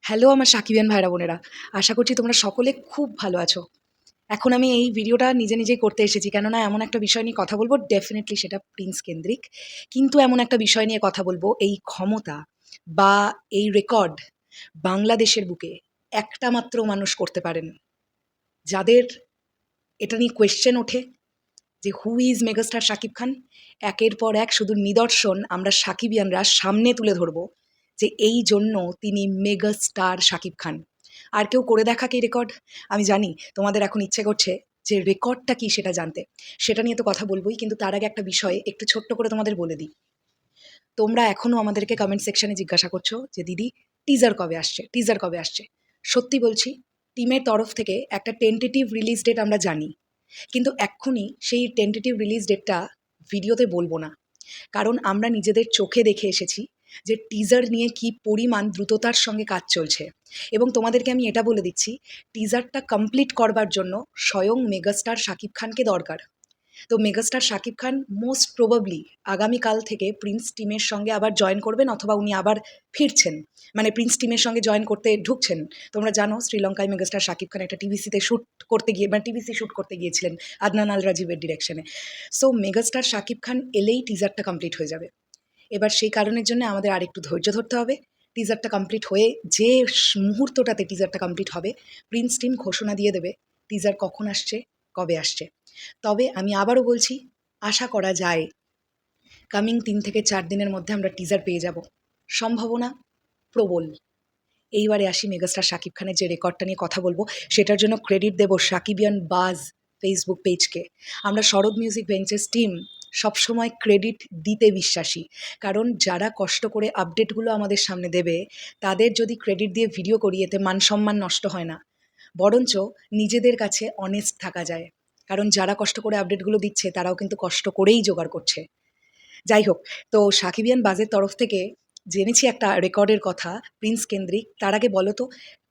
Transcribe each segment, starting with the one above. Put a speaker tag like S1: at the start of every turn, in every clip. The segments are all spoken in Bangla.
S1: হ্যালো আমার সাকিবিয়ান ভাইরা বোনেরা, আশা করছি তোমরা সকলে খুব ভালো আছো। এখন আমি এই ভিডিওটা নিজেই করতে এসেছি, কেননা এমন একটা বিষয় নিয়ে কথা বলবো, ডেফিনেটলি সেটা প্রিন্স কেন্দ্রিক। কিন্তু এমন একটা বিষয় নিয়ে কথা বলবো, এই ক্ষমতা বা এই রেকর্ড বাংলাদেশের বুকে একটা মাত্র মানুষ করতে পারেন, যাদের এটা নিয়ে কোয়েশ্চেন ওঠে যে who is megastar Shakib Khan. একের পর এক শুধু নিদর্শন আমরা সাকিবিয়ানরা সামনে তুলে ধরবো যে এই জন্য তিনি মেগাস্টার শাকিব খান। আর কেউ করে দেখা কি রেকর্ড? আমি জানি তোমাদের এখন ইচ্ছে করছে যে রেকর্ডটা কি সেটা জানতে, সেটা নিয়ে তো কথা বলবোই, কিন্তু তার আগে একটা বিষয় একটু ছোট্ট করে তোমাদের বলে দিই। তোমরা এখনও আমাদেরকে কমেন্ট সেকশনে জিজ্ঞাসা করছো যে দিদি টিজার কবে আসছে, টিজার কবে আসছে। সত্যি বলছি, টিমের তরফ থেকে একটা টেন্টেটিভ রিলিজ ডেট আমরা জানি, কিন্তু এক্ষুনি সেই টেন্টেটিভ রিলিজ ডেটটা ভিডিওতে বলবো না, কারণ আমরা নিজেদের চোখে দেখে এসেছি যে টিজার নিয়ে কি পরিমাণ দ্রুততার সঙ্গে কাজ চলছে। এবং তোমাদেরকে আমি এটা বলে দিচ্ছি, টিজারটা কমপ্লিট করবার জন্য স্বয়ং মেগাস্টার শাকিব খানকে দরকার। তো megastar Shakib Khan most probably আগামীকাল থেকে প্রিন্স টিমের সঙ্গে আবার জয়েন করবেন, অথবা উনি আবার ফিরছেন, মানে প্রিন্স টিমের সঙ্গে জয়েন করতে ঢুকছেন। তোমরা জানো শ্রীলঙ্কায় মেগাস্টার শাকিব খান একটা টিভিসিতে শ্যুট করতে গিয়ে, মানে টিভিসি শ্যুট করতে গিয়েছিলেন আদনান আল রাজীবের ডিরেকশনে। সো মেগাস্টার শাকিব খান এলেই টিজারটা কমপ্লিট হয়ে যাবে। এবার সেই কারণের জন্য আমাদের আরেকটু ধৈর্য ধরতে হবে। টিজারটা কমপ্লিট হয়ে যে মুহূর্তটাতে টিজারটা কমপ্লিট হবে, প্রিন্স টিম ঘোষণা দিয়ে দেবে টিজার কখন আসছে, কবে আসছে। তবে আমি আবারও বলছি, আশা করা যায় কামিং 3 থেকে 4 দিনের মধ্যে আমরা টিজার পেয়ে যাব। সম্ভাবনা প্রবল। এইবারে আসি মেগাস্টার শাকিব খানের যে রেকর্ডটা নিয়ে কথা বলবো, সেটার জন্য ক্রেডিট দেব সাকিবিয়ান বাজ ফেসবুক পেজকে। আমরা শরৎ মিউজিক ভেঞ্চার্স টিম সবসময় ক্রেডিট দিতে বিশ্বাসী, কারণ যারা কষ্ট করে আপডেটগুলো আমাদের সামনে দেবে, তাদের যদি ক্রেডিট দিয়ে ভিডিও করি, এতে মান সম্মান নষ্ট হয় না, বরঞ্চ নিজেদের কাছে অনেস্ট থাকা যায়। কারণ যারা কষ্ট করে আপডেটগুলো দিচ্ছে তারাও কিন্তু কষ্ট করেই জোগাড় করছে। যাই হোক, তো সাকিবিয়ান বাজের তরফ থেকে জেনেছি একটা রেকর্ডের কথা প্রিন্স কেন্দ্রিক। তার আগে বলো তো,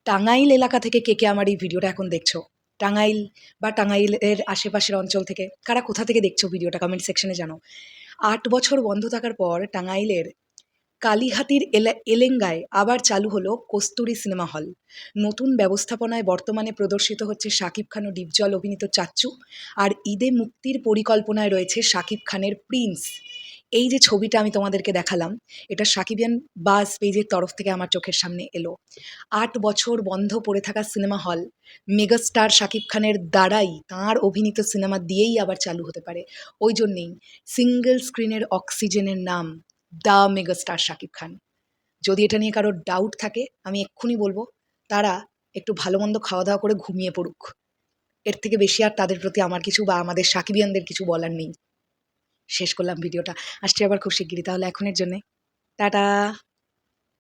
S1: টাঙ্গাইল এলাকা থেকে কে কে আমার এই ভিডিওটা এখন দেখছো? টাঙ্গাইল বা টাঙ্গাইলের আশেপাশের অঞ্চল থেকে কারা কোথা থেকে দেখছো ভিডিওটা, কমেন্ট সেকশনে জানো। 8 বছর বন্ধ থাকার পর টাঙ্গাইলের কালিহাতির এলেঙ্গায় আবার চালু হলো কস্তুরী সিনেমা হল। নতুন ব্যবস্থাপনায় বর্তমানে প্রদর্শিত হচ্ছে শাকিব খান ও ডিপজল অভিনীত চাচ্চু, আর ঈদে মুক্তির পরিকল্পনায় রয়েছে শাকিব খানের প্রিন্স। এই যে ছবিটা আমি তোমাদেরকে দেখালাম, এটা সাকিবিয়ান বাজ পেজের তরফ থেকে আমার চোখের সামনে এলো। 8 বছর বন্ধ পড়ে থাকা সিনেমা হল মেগাস্টার শাকিব খানের দ্বারাই, তাঁর অভিনীত সিনেমা দিয়েই আবার চালু হতে পারে। ওই জন্যেই সিঙ্গেল স্ক্রিনের অক্সিজেনের নাম দ্য মেগাস্টার শাকিব খান। যদি এটা নিয়ে কারোর ডাউট থাকে, আমি এক্ষুনি বলবো তারা একটু ভালো মন্দ খাওয়া দাওয়া করে ঘুমিয়ে পড়ুক। এর থেকে বেশি আর তাদের প্রতি আমার কিছু বা আমাদের সাকিবিয়ানদের কিছু বলার নেই। শেষ করলাম ভিডিওটা। আসছি আবার খুব শিগগিরই, তাহলে এখনের জন্যে টাটা।